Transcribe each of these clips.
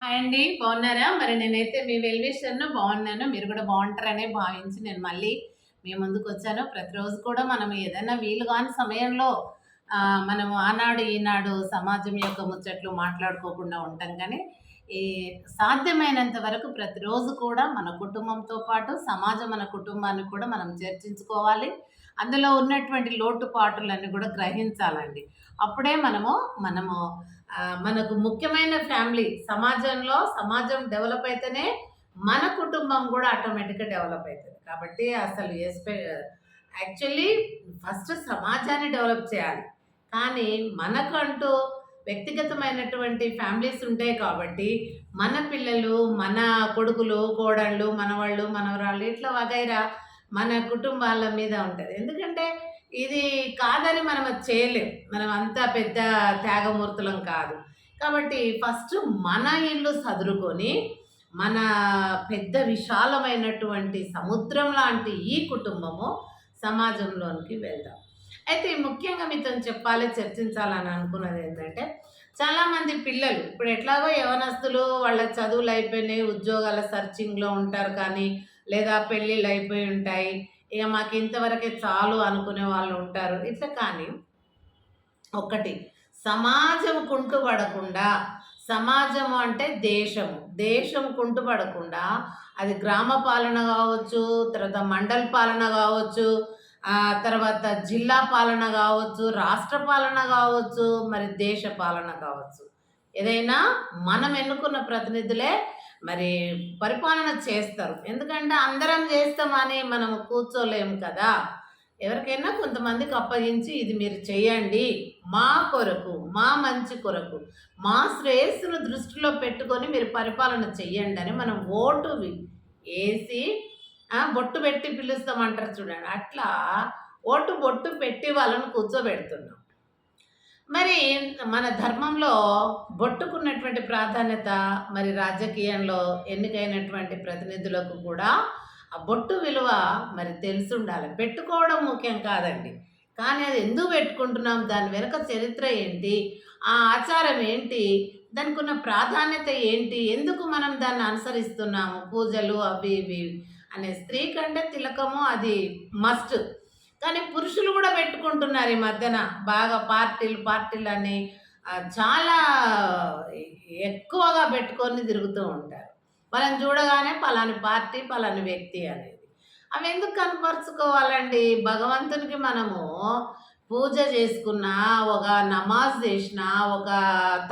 Hi అండి. బాగున్నారా? మరి నేనైతే మీ వెల్ విషర్‌ను బాగున్నాను. మీరు కూడా బాగుంటారనే భావించి నేను మళ్ళీ మీ ముందుకొచ్చాను. ప్రతిరోజు కూడా మనం ఏదైనా వీలు కాని సమయంలో మనము ఆనాడు, ఈనాడు సమాజం యొక్క ముచ్చట్లు మాట్లాడుకోకుండా ఉంటాం కానీ, ఈ సాధ్యమైనంత వరకు ప్రతిరోజు కూడా మన కుటుంబంతో పాటు సమాజం మన కుటుంబాన్ని కూడా మనం చర్చించుకోవాలి. అందులో ఉన్నటువంటి లోటుపాటులన్నీ కూడా గ్రహించాలండి. అప్పుడే మనము మనకు ముఖ్యమైన ఫ్యామిలీ సమాజంలో సమాజం డెవలప్ అయితేనే మన కుటుంబం కూడా ఆటోమేటిక్‌గా డెవలప్ అయితది. కాబట్టి అసలు యాక్చువల్లీ ఫస్ట్ సమాజాన్ని డెవలప్ చేయాలి. కానీ మనకంటూ వ్యక్తిగతమైనటువంటి ఫ్యామిలీస్ ఉంటాయి కాబట్టి, మన పిల్లలు, మన కొడుకులు, కోడళ్ళు, మనవళ్ళు, మనవరాళ్ళు ఇట్లా వగైరా మన కుటుంబాల మీద ఉంటది. ఎందుకంటే ఇది కాదని మనం అది చేయలేం. మనం అంత పెద్ద త్యాగమూర్తులం కాదు. కాబట్టి ఫస్ట్ మన ఇల్లు సదురుకొని, మన పెద్ద విశాలమైనటువంటి సముద్రం లాంటి ఈ కుటుంబము సమాజంలోనికి వెళ్దాం. అయితే ముఖ్యంగా మీతోని చెప్పాలి, చర్చించాలని అనుకున్నది ఏంటంటే, చాలామంది పిల్లలు ఇప్పుడు ఎట్లాగో యవ్వనస్తులు వాళ్ళ చదువులు అయిపోయినాయి, ఉద్యోగాల సెర్చింగ్‌లో ఉంటారు కానీ, లేదా పెళ్ళిళ్ళు అయిపోయి ఉంటాయి. ఇక మాకు ఇంతవరకే చాలు అనుకునే వాళ్ళు ఉంటారు. ఇట్లా కానీ ఒకటి సమాజం కుంటుపడకుండా, సమాజము అంటే దేశము. దేశం కుంటుపడకుండా అది గ్రామ పాలన కావచ్చు, తర్వాత మండల పాలన కావచ్చు, తర్వాత జిల్లా పాలన కావచ్చు, రాష్ట్ర పాలన కావచ్చు, మరి దేశ పాలన కావచ్చు. ఏదైనా మనం ఎన్నుకున్న ప్రతినిధులే మరి పరిపాలన చేస్తారు. ఎందుకంటే అందరం చేస్తామని మనము కూర్చోలేము కదా! ఎవరికైనా కొంతమందికి అప్పగించి ఇది మీరు చేయండి, మా కొరకు, మా మంచి కొరకు, మా శ్రేయస్సును దృష్టిలో పెట్టుకొని మీరు పరిపాలన చెయ్యండని మనం ఓటు ఏసి బొట్టు పెట్టి పిలుస్తామంటారు చూడండి. అట్లా బొట్టు పెట్టి వాళ్ళని కూర్చోబెడుతున్నాం. మరి మన ధర్మంలో బొట్టుకున్నటువంటి ప్రాధాన్యత మరి రాజకీయంలో ఎన్నికైనటువంటి ప్రతినిధులకు కూడా ఆ బొట్టు విలువ మరి తెలిసుండాలి. పెట్టుకోవడం ముఖ్యం కాదండి. కానీ అది ఎందుకు పెట్టుకుంటున్నాం? దాని వెనుక చరిత్ర ఏంటి? ఆ ఆచారం ఏంటి? దానికి ఉన్న ప్రాధాన్యత ఏంటి? ఎందుకు మనం దాన్ని అనుసరిస్తున్నాము? పూజలు అవి ఇవి అనే స్త్రీ కంటే తిలకము అది మస్ట్. కానీ పురుషులు కూడా పెట్టుకుంటున్నారు ఈ మధ్యన. బాగా పార్టీలని చాలా ఎక్కువగా పెట్టుకొని తిరుగుతూ ఉంటారు. వాళ్ళని చూడగానే పలాని పార్టీ, పలాని వ్యక్తి అనేది. అవి ఎందుకు కనపరుచుకోవాలండి? భగవంతునికి మనము పూజ చేసుకున్నా, ఒక నమాజ్ చేసినా, ఒక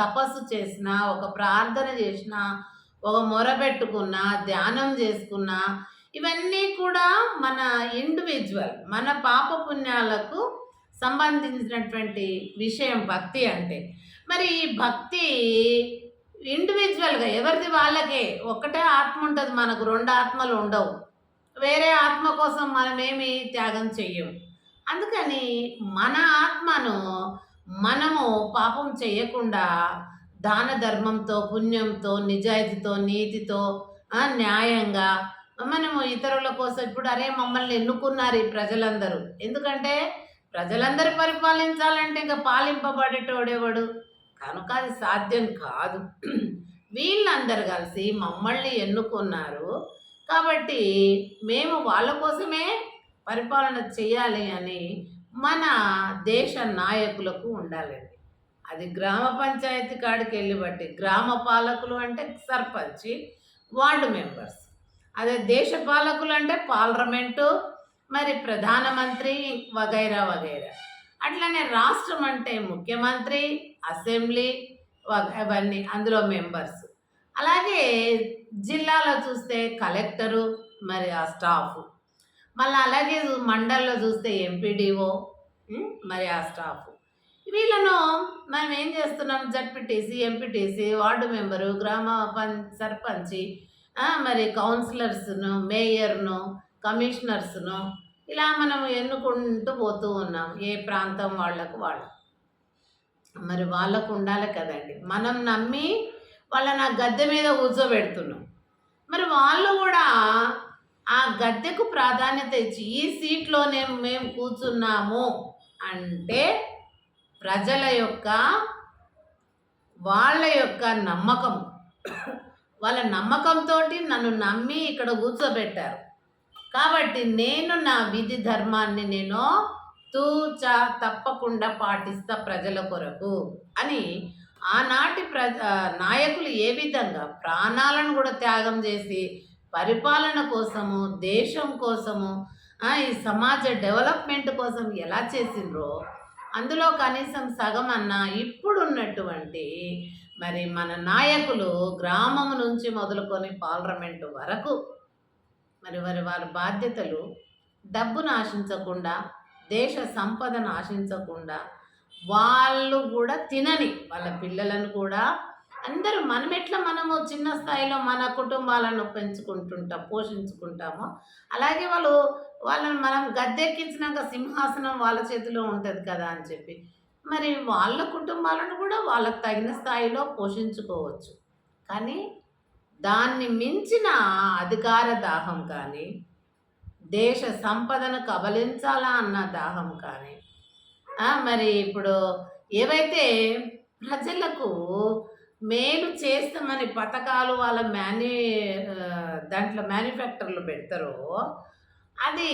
తపస్సు చేసినా, ఒక ప్రార్థన చేసినా, ఒక మొరబెట్టుకున్నా, ధ్యానం చేసుకున్నా, ఇవన్నీ కూడా మన ఇండివిజువల్, మన పాపపుణ్యాలకు సంబంధించినటువంటి విషయం భక్తి అంటే. మరి ఈ భక్తి ఇండివిజువల్‌గా ఎవరిది వాళ్ళకే. ఒక్కటే ఆత్మ ఉంటుంది మనకు, 2 ఆత్మలు ఉండవు. వేరే ఆత్మ కోసం మనమేమి త్యాగం చెయ్యము. అందుకని మన ఆత్మను మనము పాపం చేయకుండా దాన ధర్మంతో, పుణ్యంతో, నిజాయితీతో, నీతితో, న్యాయంగా మనము ఇతరుల కోసం ఇప్పుడు అరే మమ్మల్ని ఎన్నుకున్నారు ఈ ప్రజలందరూ. ఎందుకంటే ప్రజలందరూ పరిపాలించాలంటే ఇంకా పాలింపబడేటోడెవడు? కనుక అది సాధ్యం కాదు. వీళ్ళందరూ కలిసి మమ్మల్ని ఎన్నుకున్నారు. కాబట్టి మేము వాళ్ళ కోసమే పరిపాలన చేయాలి అని మన దేశ నాయకులకు ఉండాలండి. అది గ్రామ పంచాయతీ కాడికి వెళ్ళి బట్టి గ్రామ పాలకులు అంటే సర్పంచి, వార్డు మెంబర్స్. అదే దేశ పాలకులు అంటే పార్లమెంటు, మరి ప్రధానమంత్రి వగైరా వగైరా. అట్లనే రాష్ట్రం అంటే ముఖ్యమంత్రి, అసెంబ్లీ అవన్నీ అందులో మెంబర్స్. అలాగే జిల్లాలో చూస్తే కలెక్టరు, మరి ఆ స్టాఫ్. మళ్ళీ అలాగే మండల్లో చూస్తే ఎంపీడీఓ, మరి ఆ స్టాఫ్. వీళ్ళను మనం ఏం చేస్తున్నాం? జడ్పీటీసీ, ఎంపీటీసీ, వార్డు మెంబరు, గ్రామ సర్పంచి, మరి కౌన్సిలర్స్ను, మేయర్ను, కమిషనర్స్ను ఇలా మనం ఎన్నుకుంటూ పోతూ ఉన్నాం. ఏ ప్రాంతం వాళ్ళకు వాళ్ళు. మరి వాళ్ళకు ఉండాలి కదండి. మనం నమ్మి వాళ్ళని ఆ గద్దె మీద కూర్చోబెడుతున్నాం. మరి వాళ్ళు కూడా ఆ గద్దెకు ప్రాధాన్యత ఇచ్చి ఈ సీట్లోనే మేము కూర్చున్నాము అంటే ప్రజల యొక్క వాళ్ళ యొక్క నమ్మకం, వాళ్ళ నమ్మకంతోటి నన్ను నమ్మి ఇక్కడ కూర్చోబెట్టారు. కాబట్టి నేను నా విధి ధర్మాన్ని నేను తూచా తప్పకుండా పాటిస్తా ప్రజల కొరకు అని ఆనాటి నాయకులు ఏ విధంగా ప్రాణాలను కూడా త్యాగం చేసి పరిపాలన కోసము, దేశం కోసము, ఈ సమాజ డెవలప్మెంట్ కోసం ఎలా చేసిండ్రో అందులో కనీసం సగం అన్న ఇప్పుడున్నటువంటి మరి మన నాయకులు గ్రామం నుంచి మొదలుకొని పార్లమెంటు వరకు మరి వారి బాధ్యతలు డబ్బును ఆశించకుండా, దేశ సంపదను ఆశించకుండా, వాళ్ళు కూడా తినని వాళ్ళ పిల్లలను కూడా అందరూ మనము చిన్న స్థాయిలో మన కుటుంబాలను పోషించుకుంటామో, అలాగే వాళ్ళని మనం గద్దెక్కించినాక సింహాసనం వాళ్ళ చేతిలో ఉంటుంది కదా అని చెప్పి మరి వాళ్ళ కుటుంబాలను కూడా వాళ్ళకు తగిన స్థాయిలో పోషించుకోవచ్చు. కానీ దాన్ని మించిన అధికార దాహం కానీ, దేశ సంపదను కబలించాలా అన్న దాహం కానీ, మరి ఇప్పుడు ఏవైతే ప్రజలకు మేలు చేస్తామని పథకాలు వాళ్ళ దాంట్లో మ్యానుఫ్యాక్చర్లు పెడతారో అది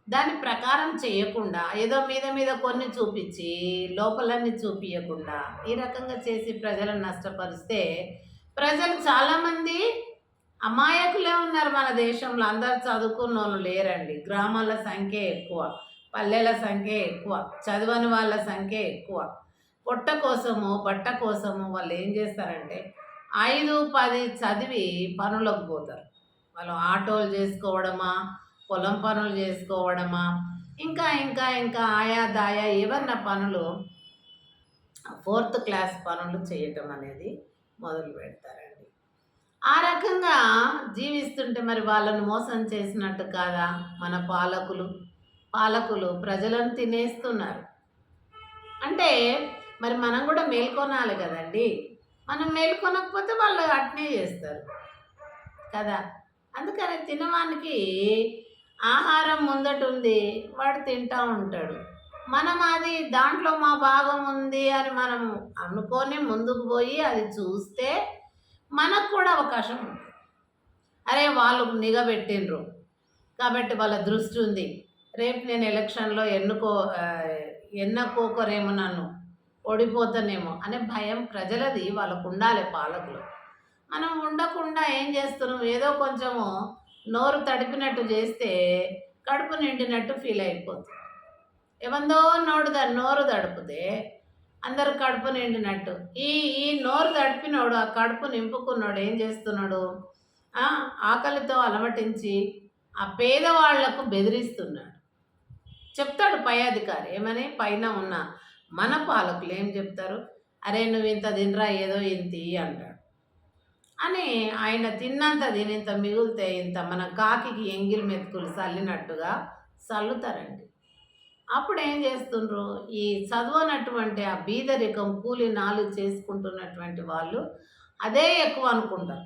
దాని ప్రకారం చేయకుండా ఏదో మీద కొన్ని చూపించి లోపలన్నీ చూపించకుండా ఈ రకంగా చేసి ప్రజలను నష్టపరిస్తే ప్రజలు చాలామంది అమాయకులే ఉన్నారు మన దేశంలో. అందరు చదువుకున్న వాళ్ళు లేరండి. గ్రామాల సంఖ్య ఎక్కువ, పల్లెల సంఖ్య ఎక్కువ, చదవని వాళ్ళ సంఖ్య ఎక్కువ. పొట్ట కోసము బట్ట కోసము వాళ్ళు ఏం చేస్తారంటే 5-10 చదివి పనులకు పోతారు. వాళ్ళు ఆటోలు చేసుకోవడమా, పొలం పనులు చేసుకోవడమా, ఇంకా ఇంకా ఇంకా ఆయా దాయా ఏవన్నా పనులు 4th క్లాస్ పనులు చేయటం అనేది మొదలు పెడతారండి. ఆ రకంగా జీవిస్తుంటే మరి వాళ్ళను మోసం చేసినట్టు కాదా? మన పాలకులు ప్రజలను తినేస్తున్నారు. అంటే మరి మనం కూడా మేల్కొనాలి కదండి. మనం మేల్కొనకపోతే వాళ్ళు అట్నే చేస్తారు కదా. అందుకని తినవానికి ఆహారం ముందట ఉంది, వాడు తింటూ ఉంటాడు. మనం అది దాంట్లో మా భాగం ఉంది అని మనం అనుకొని ముందుకు పోయి అది చూస్తే మనకు కూడా అవకాశం ఉంది. అరే వాళ్ళు నిఘబెట్టిండ్రు కాబట్టి వాళ్ళ దృష్టి ఉంది, రేపు నేను ఎలక్షన్లో ఎన్నుకోకరేమో, నన్ను ఓడిపోతానేమో అనే భయం ప్రజలది వాళ్ళకు ఉండాలి. పాలకులు మనం ఉండకుండా ఏం చేస్తున్నాం, ఏదో కొంచెము నోరు తడిపినట్టు చేస్తే కడుపు నిండినట్టు ఫీల్ అయిపోతుంది. ఏమందో నోరు తడిపితే అందరు కడుపు నిండినట్టు. ఈ నోరు తడిపినోడు, ఆ కడుపు నింపుకున్నాడు ఏం చేస్తున్నాడు, ఆకలితో అలమటించి ఆ పేదవాళ్లకు బెదిరిస్తున్నాడు. చెప్తాడు పై అధికారి ఏమని, పైన ఉన్న మన పాలకులు ఏం చెప్తారు, అరే నువ్వు ఇంత తినరా ఏదో ఇంతి అంటాడు. అని ఆయన తిన్నంత తినింత మిగిలితే ఇంత మన కాకికి ఎంగిల్ మెతుకులు చల్లినట్టుగా చల్లుతారండి. అప్పుడు ఏం చేస్తుండ్రు, ఈ చదవనటువంటి ఆ బీదరికం కూలి నాలు చేసుకుంటున్నటువంటి వాళ్ళు అదే ఎక్కువ అనుకుంటారు.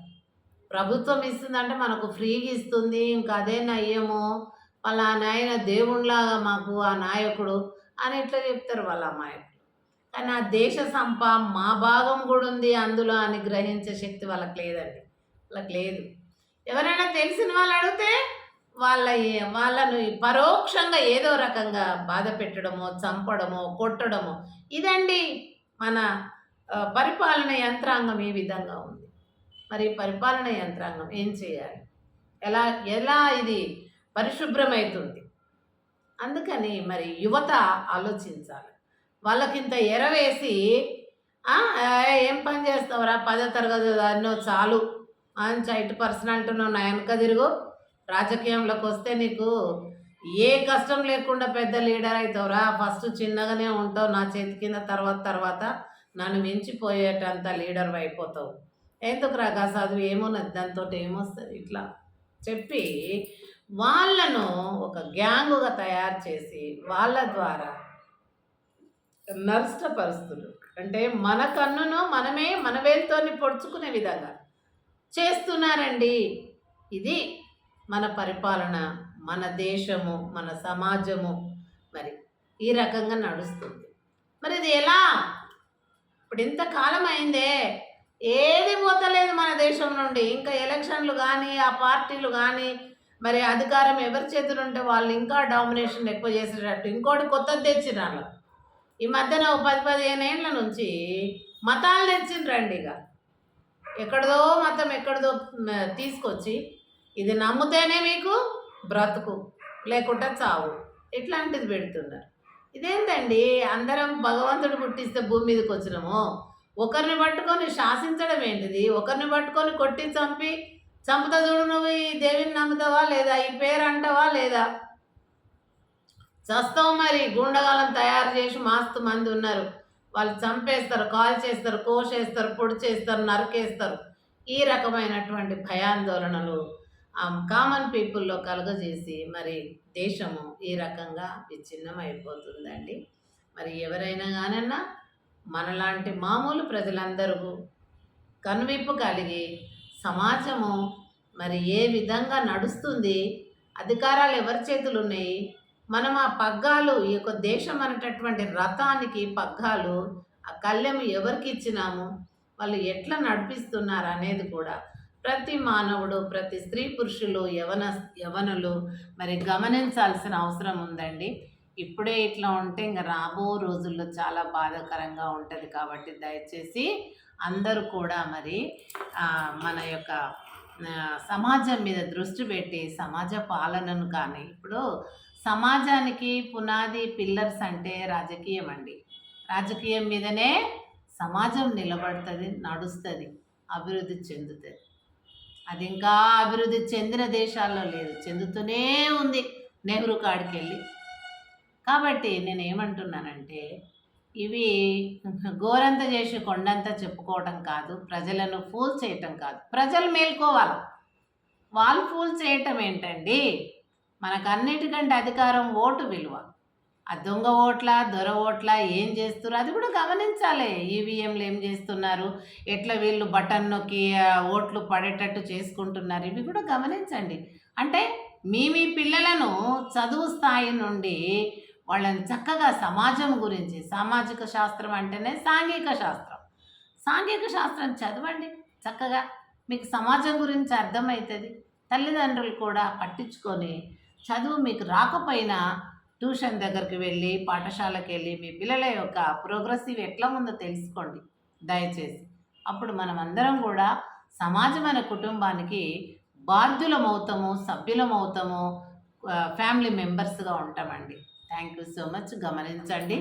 ప్రభుత్వం ఇస్తుందంటే మనకు ఫ్రీగా ఇస్తుంది, ఇంకా అదే నయ్యమో, పలానా ఆయన దేవుణ్లాగా మాకు ఆ నాయకుడు అని ఇట్లా చెప్తారు వాళ్ళ అమాయకులు. కానీ ఆ దేశ మా భాగం కూడా ఉంది అందులో అని గ్రహించే శక్తి వాళ్ళకి లేదండి. వాళ్ళకి లేదు. ఎవరైనా తెలిసిన వాళ్ళు అడిగితే వాళ్ళను పరోక్షంగా ఏదో రకంగా బాధ పెట్టడమో, చంపడమో, కొట్టడమో, ఇదండి మన పరిపాలన యంత్రాంగం ఈ విధంగా ఉంది. మరి పరిపాలన యంత్రాంగం ఏం చేయాలి, ఎలా ఇది పరిశుభ్రమవుతుంది? అందుకని మరి యువత ఆలోచించాలి. వాళ్ళకింత ఎరవేసి ఏం పని చేస్తావురా, 10వ తరగతి అన్నో చాలు అని ఇటు పర్సనాలిటీ నా వెనక తిరుగు, రాజకీయంలోకి వస్తే నీకు ఏ కష్టం లేకుండా పెద్ద లీడర్ అవుతావురా, ఫస్ట్ చిన్నగానే ఉంటావు, నా చేతి కింద తర్వాత నన్ను మించిపోయేటంత లీడర్ అయిపోతావు, ఎందుకు రాగా చదువు ఏమున్నది, దాంతో ఏమొస్తుంది, ఇట్లా చెప్పి వాళ్ళను ఒక గ్యాంగుగా తయారు చేసి వాళ్ళ ద్వారా నష్టపరుస్తున్నారు. అంటే మన కన్నును మన వేలుతోని పొడుచుకునే విధంగా చేస్తున్నారండి. ఇది మన పరిపాలన, మన దేశము, మన సమాజము మరి ఈ రకంగా నడుస్తుంది. మరి ఇది ఎలా? ఇప్పుడు ఇంతకాలం అయిందే, ఏది పోతలేదు మన దేశం నుండి. ఇంకా ఎలక్షన్‌లు గానీ, ఆ పార్టీలు గానీ, మరి అధికారం ఎవరి చేతులుంటే ఉంటే వాళ్ళు ఇంకా డామినేషన్ ఎక్కువ చేసేటట్టు ఇంకోటి కొత్తది తెచ్చిర్రాళ్ళు. ఈ మధ్యన ఓ 10, 15 ఏండ్ల నుంచి మతాలు తెచ్చిండ్రండి ఇగ. ఎక్కడిదో మతం ఎక్కడిదో తీసుకొచ్చి ఇది నమ్మితేనే మీకు బ్రతుకు, లేకుంటే చావు. ఇట్లాంటిది పెడుతున్నారు. ఇదేంటండి అందరం భగవంతుడు పుట్టిస్తే భూమి మీదకొచ్చినాము. ఒకరిని పట్టుకొని శాసించడం ఏంటిది? ఒకరిని పట్టుకొని కొట్టి చంపుతా చూడు నువ్వు ఈ దేవిని నమ్ముతావా లేదా? ఈ పేరు అంటావా లేదా? చస్తావు మరి. గూండగాలను తయారు చేసి మస్తు మంది ఉన్నారు. వాళ్ళు చంపేస్తారు, కాల్ చేస్తారు, కోసేస్తారు, పొడి చేస్తారు, నరికేస్తారు. ఈ రకమైనటువంటి భయాందోళనలు కామన్ పీపుల్‌లో కలుగజేసి మరి దేశము ఈ రకంగా విచ్ఛిన్నమైపోతుందండి. మరి ఎవరైనా గానన్నా మనలాంటి మామూలు ప్రజలందరూ కనువిప్పు కలిగి సమాజము మరి ఏ విధంగా నడుస్తుంది, అధికారాలు ఎవరి చేతులు ఉన్నాయి, మనం ఆ పగ్గాలు ఈ యొక్క దేశం అనేటటువంటి రథానికి పగ్గాలు ఆ కళ్ళెము ఎవరికి ఇచ్చినాము, వాళ్ళు ఎట్లా నడిపిస్తున్నారు అనేది కూడా ప్రతి మానవుడు, ప్రతి స్త్రీ పురుషులు, యవనులు మరి గమనించాల్సిన అవసరం ఉందండి. ఇప్పుడే ఇట్లా ఉంటే ఇంక రాబో రోజుల్లో చాలా బాధాకరంగా ఉంటుంది. కాబట్టి దయచేసి అందరూ కూడా మరి మన యొక్క సమాజం మీద దృష్టి పెట్టి సమాజ పాలనను కానీ ఇప్పుడు సమాజానికి పునాది పిల్లర్స్ అంటే రాజకీయం అండి. రాజకీయం మీదనే సమాజం నిలబడుతుంది, నడుస్తుంది, అభివృద్ధి చెందుతుంది. అది ఇంకా అభివృద్ధి చెందిన దేశాల్లో లేదు, చెందుతూనే ఉంది నెహ్రూ కాడికి వెళ్ళి. కాబట్టి నేను ఏమంటున్నానంటే ఇవి గోరంత చేసి కొండంత చెప్పుకోవటం కాదు, ప్రజలను ఫూల్ చేయటం కాదు. ప్రజలు మేల్కోవాలి, వాళ్ళు ఫూల్ చేయటం ఏంటండి? మనకు అన్నిటికంటే అధికారం ఓటు విలువ. ఆ దొంగ ఓట్ల, దొర ఓట్ల ఏం చేస్తున్నారు అది కూడా గమనించాలి. ఈవీఎంలు ఏం చేస్తున్నారు, ఎట్లా వీళ్ళు బటన్ నొక్కి ఓట్లు పడేటట్టు చేసుకుంటున్నారు, ఇవి కూడా గమనించండి. అంటే మీ పిల్లలను చదువు స్థాయి నుండి వాళ్ళని చక్కగా సమాజం గురించి, సామాజిక శాస్త్రం అంటేనే సాంఘిక శాస్త్రం, సాంఘిక శాస్త్రం చదవండి చక్కగా, మీకు సమాజం గురించి అర్థమవుతుంది. తల్లిదండ్రులు కూడా పట్టించుకొని చదువు మీకు రాకపోయినా ట్యూషన్ దగ్గరికి వెళ్ళి, పాఠశాలకు వెళ్ళి మీ పిల్లల యొక్క ప్రోగ్రెసివ్ ఎట్లా ఉందో తెలుసుకోండి దయచేసి. అప్పుడు మనం అందరం కూడా సమాజమైన కుటుంబానికి బాధ్యులమవుతాము, సభ్యులమవుతాము, ఫ్యామిలీ మెంబర్స్గా ఉంటామండి. Thank you so much. గమనించండి.